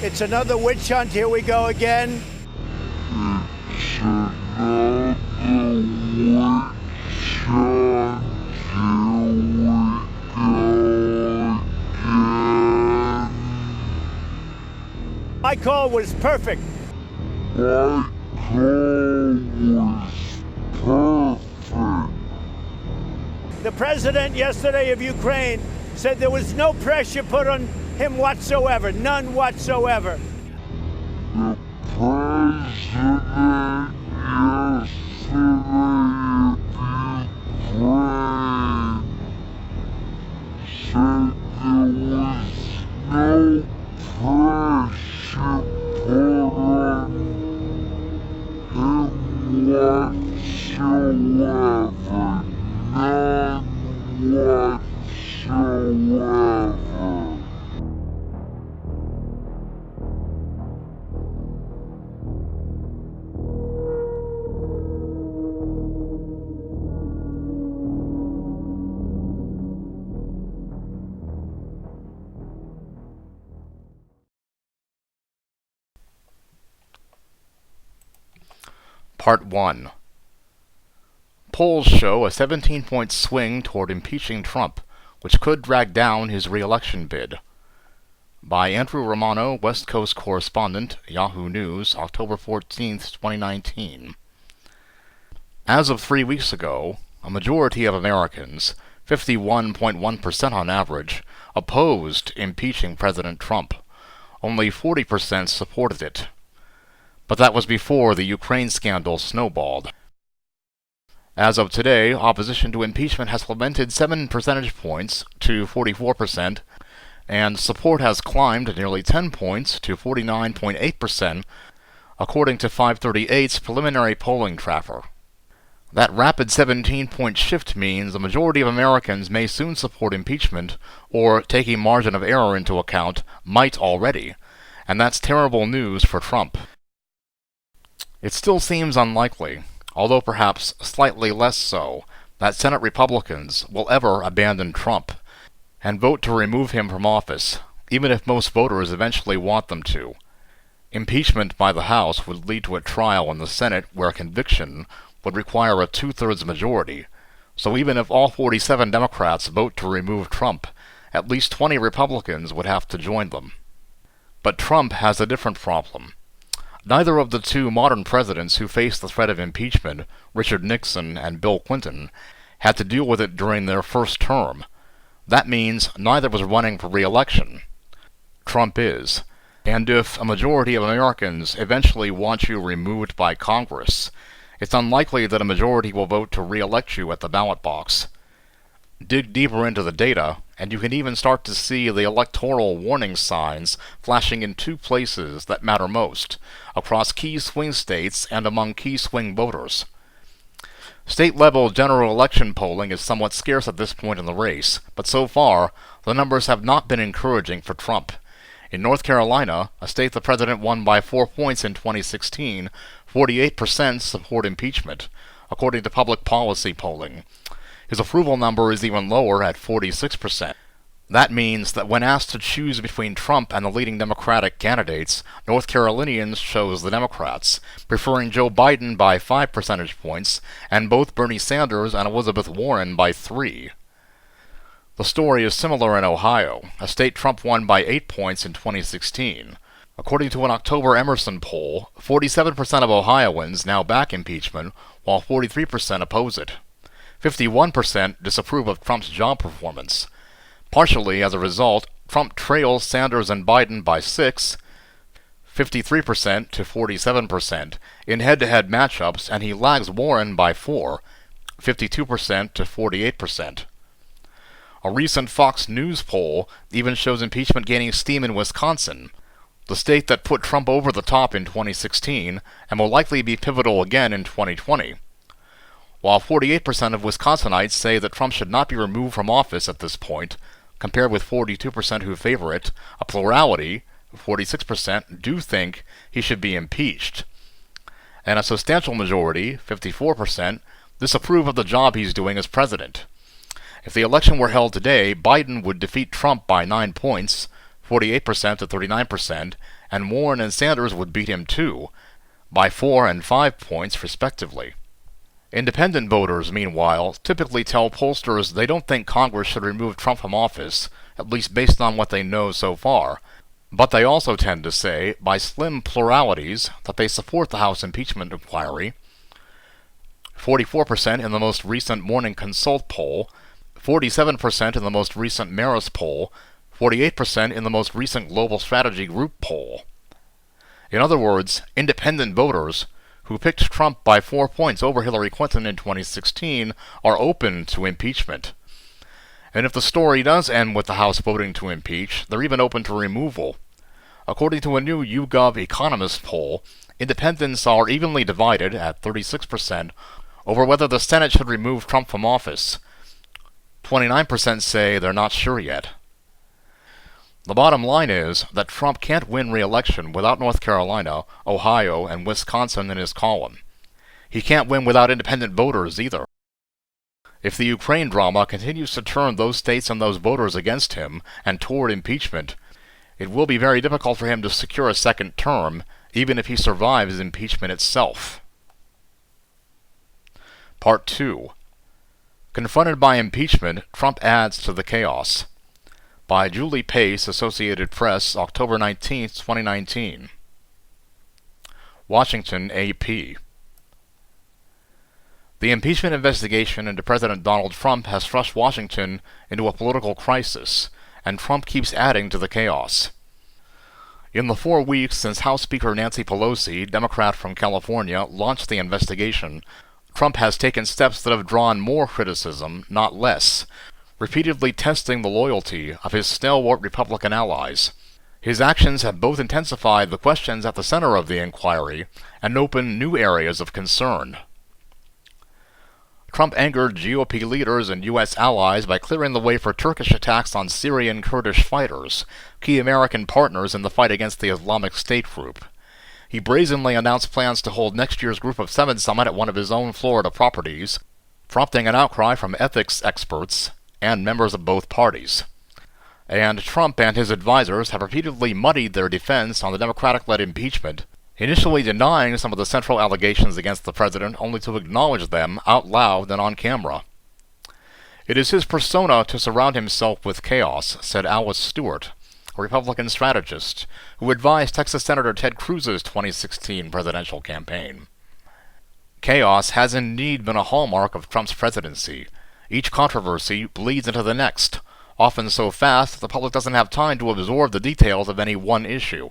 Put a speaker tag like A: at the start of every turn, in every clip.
A: It's another witch hunt. Here we go again. My call was perfect. The president yesterday of Ukraine said there was no pressure put on him whatsoever, none whatsoever.
B: The president yesterday said there was no pressure put on him whatsoever, none whatsoever.
C: Part 1. Polls show a 17-point swing toward impeaching Trump, which could drag down his re-election bid. By Andrew Romano, West Coast correspondent, Yahoo News, October 14, 2019. As of 3 weeks ago, a majority of Americans, 51.1% on average, opposed impeaching President Trump. Only 40% supported it. But that was before the Ukraine scandal snowballed. As of today, opposition to impeachment has plummeted 7 percentage points to 44%, and support has climbed nearly 10 points to 49.8%, according to 538's preliminary polling tracker. That rapid 17-point shift means the majority of Americans may soon support impeachment, or, taking margin of error into account, might already, and that's terrible news for Trump. It still seems unlikely, although perhaps slightly less so, that Senate Republicans will ever abandon Trump and vote to remove him from office, even if most voters eventually want them to. Impeachment by the House would lead to a trial in the Senate where conviction would require a two-thirds majority, so even if all 47 Democrats vote to remove Trump, at least 20 Republicans would have to join them. But Trump has a different problem. Neither of the two modern presidents who faced the threat of impeachment, Richard Nixon and Bill Clinton, had to deal with it during their first term. That means neither was running for re-election. Trump is. And if a majority of Americans eventually want you removed by Congress, it's unlikely that a majority will vote to re-elect you at the ballot box. Dig deeper into the data, and you can even start to see the electoral warning signs flashing in two places that matter most, across key swing states and among key swing voters. State-level general election polling is somewhat scarce at this point in the race, but so far, the numbers have not been encouraging for Trump. In North Carolina, a state the president won by 4 points in 2016, 48% support impeachment, according to public policy polling. His approval number is even lower at 46%. That means that when asked to choose between Trump and the leading Democratic candidates, North Carolinians chose the Democrats, preferring Joe Biden by 5 percentage points, and both Bernie Sanders and Elizabeth Warren by 3. The story is similar in Ohio, a state Trump won by 8 points in 2016. According to an October Emerson poll, 47% of Ohioans now back impeachment, while 43% oppose it. 51% disapprove of Trump's job performance. Partially as a result, Trump trails Sanders and Biden by 6, 53% to 47%, in head-to-head matchups, and he lags Warren by 4, 52% to 48%. A recent Fox News poll even shows impeachment gaining steam in Wisconsin, the state that put Trump over the top in 2016 and will likely be pivotal again in 2020. While 48% of Wisconsinites say that Trump should not be removed from office at this point, compared with 42% who favor it, a plurality, 46%, do think he should be impeached. And a substantial majority, 54%, disapprove of the job he's doing as president. If the election were held today, Biden would defeat Trump by 9 points, 48% to 39%, and Warren and Sanders would beat him too, by 4 and 5 points respectively. Independent voters, meanwhile, typically tell pollsters they don't think Congress should remove Trump from office, at least based on what they know so far. But they also tend to say, by slim pluralities, that they support the House impeachment inquiry. 44% in the most recent Morning Consult poll, 47% in the most recent Marist poll, 48% in the most recent Global Strategy Group poll. In other words, independent voters, who picked Trump by 4 points over Hillary Clinton in 2016, are open to impeachment. And if the story does end with the House voting to impeach, they're even open to removal. According to a new YouGov Economist poll, independents are evenly divided, at 36%, over whether the Senate should remove Trump from office. 29% say they're not sure yet. The bottom line is that Trump can't win re-election without North Carolina, Ohio, and Wisconsin in his column. He can't win without independent voters either. If the Ukraine drama continues to turn those states and those voters against him and toward impeachment, it will be very difficult for him to secure a second term, even if he survives impeachment itself. Part 2. Confronted by impeachment, Trump adds to the chaos. By Julie Pace, Associated Press, October 19, 2019. Washington, AP. The impeachment investigation into President Donald Trump has thrust Washington into a political crisis, and Trump keeps adding to the chaos. In the 4 weeks since House Speaker Nancy Pelosi, Democrat from California, launched the investigation, Trump has taken steps that have drawn more criticism, not less, repeatedly testing the loyalty of his stalwart Republican allies. His actions have both intensified the questions at the center of the inquiry and opened new areas of concern. Trump angered GOP leaders and U.S. allies by clearing the way for Turkish attacks on Syrian Kurdish fighters, key American partners in the fight against the Islamic State group. He brazenly announced plans to hold next year's Group of Seven summit at one of his own Florida properties, prompting an outcry from ethics experts and members of both parties. And Trump and his advisors have repeatedly muddied their defense on the Democratic-led impeachment, initially denying some of the central allegations against the president only to acknowledge them out loud and on camera. It is his persona to surround himself with chaos, said Alice Stewart, a Republican strategist who advised Texas Senator Ted Cruz's 2016 presidential campaign. Chaos has indeed been a hallmark of Trump's presidency. Each controversy bleeds into the next, often so fast the public doesn't have time to absorb the details of any one issue.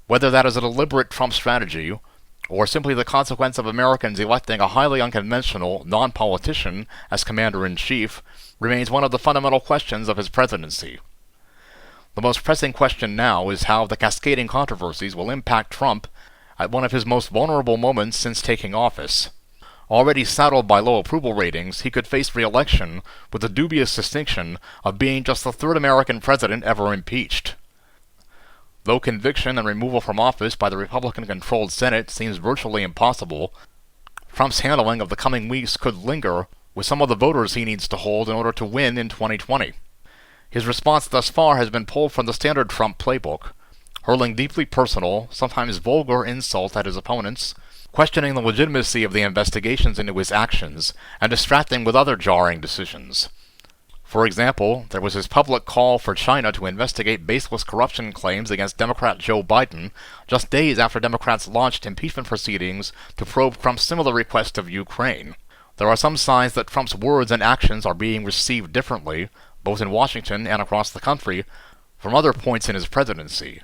C: Whether that is a deliberate Trump strategy, or simply the consequence of Americans electing a highly unconventional non-politician as commander-in-chief, remains one of the fundamental questions of his presidency. The most pressing question now is how the cascading controversies will impact Trump at one of his most vulnerable moments since taking office. Already saddled by low approval ratings, he could face re-election with the dubious distinction of being just the third American president ever impeached. Though conviction and removal from office by the Republican-controlled Senate seems virtually impossible, Trump's handling of the coming weeks could linger with some of the voters he needs to hold in order to win in 2020. His response thus far has been pulled from the standard Trump playbook, hurling deeply personal, sometimes vulgar insults at his opponents, questioning the legitimacy of the investigations into his actions, and distracting with other jarring decisions. For example, there was his public call for China to investigate baseless corruption claims against Democrat Joe Biden, just days after Democrats launched impeachment proceedings to probe Trump's similar request of Ukraine. There are some signs that Trump's words and actions are being received differently, both in Washington and across the country, from other points in his presidency.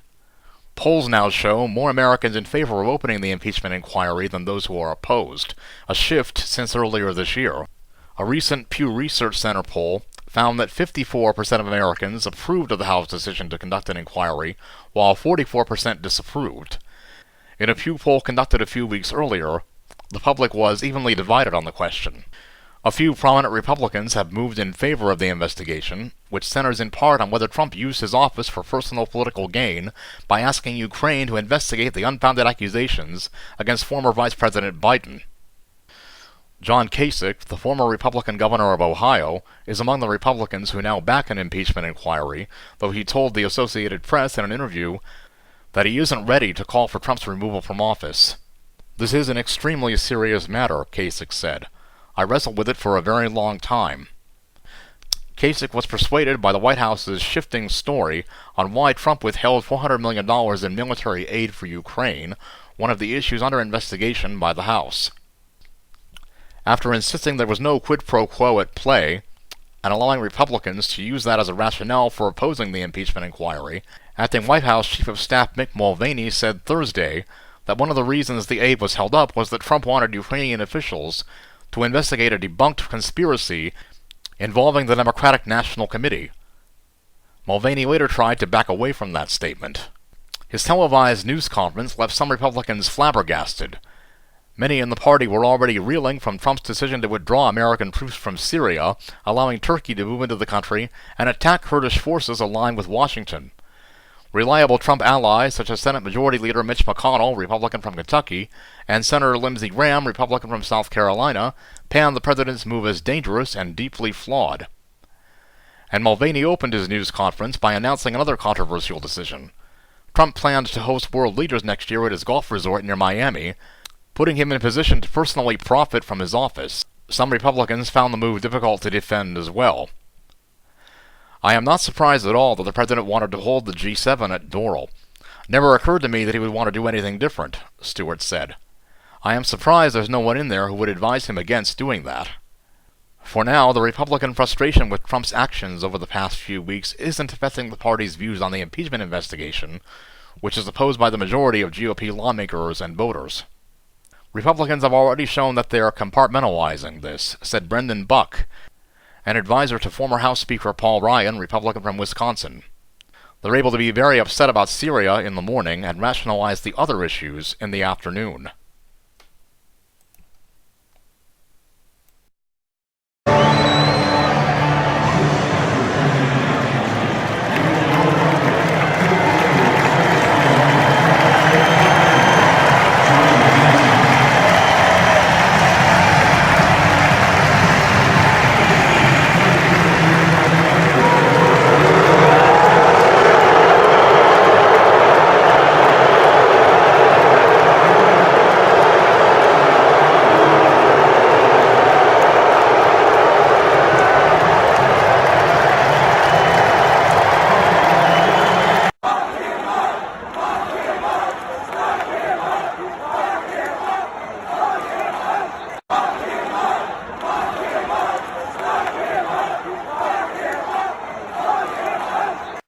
C: Polls now show more Americans in favor of opening the impeachment inquiry than those who are opposed, a shift since earlier this year. A recent Pew Research Center poll found that 54% of Americans approved of the House decision to conduct an inquiry, while 44% disapproved. In a Pew poll conducted a few weeks earlier, the public was evenly divided on the question. A few prominent Republicans have moved in favor of the investigation, which centers in part on whether Trump used his office for personal political gain by asking Ukraine to investigate the unfounded accusations against former Vice President Biden. John Kasich, the former Republican governor of Ohio, is among the Republicans who now back an impeachment inquiry, though he told the Associated Press in an interview that he isn't ready to call for Trump's removal from office. "This is an extremely serious matter," Kasich said. "I wrestled with it for a very long time." Kasich was persuaded by the White House's shifting story on why Trump withheld $400 million in military aid for Ukraine, one of the issues under investigation by the House. After insisting there was no quid pro quo at play, and allowing Republicans to use that as a rationale for opposing the impeachment inquiry, acting White House Chief of Staff Mick Mulvaney said Thursday that one of the reasons the aid was held up was that Trump wanted Ukrainian officials to investigate a debunked conspiracy involving the Democratic National Committee. Mulvaney later tried to back away from that statement. His televised news conference left some Republicans flabbergasted. Many in the party were already reeling from Trump's decision to withdraw American troops from Syria, allowing Turkey to move into the country and attack Kurdish forces aligned with Washington. Reliable Trump allies such as Senate Majority Leader Mitch McConnell, Republican from Kentucky, and Senator Lindsey Graham, Republican from South Carolina, panned the president's move as dangerous and deeply flawed. And Mulvaney opened his news conference by announcing another controversial decision. Trump plans to host world leaders next year at his golf resort near Miami, putting him in a position to personally profit from his office. Some Republicans found the move difficult to defend as well. "I am not surprised at all that the president wanted to hold the G7 at Doral. Never occurred to me that he would want to do anything different," Stewart said. "I am surprised there's no one in there who would advise him against doing that." For now, the Republican frustration with Trump's actions over the past few weeks isn't affecting the party's views on the impeachment investigation, which is opposed by the majority of GOP lawmakers and voters. "Republicans have already shown that they are compartmentalizing this," said Brendan Buck, an advisor to former House Speaker Paul Ryan, Republican from Wisconsin. "They're able to be very upset about Syria in the morning and rationalize the other issues in the afternoon."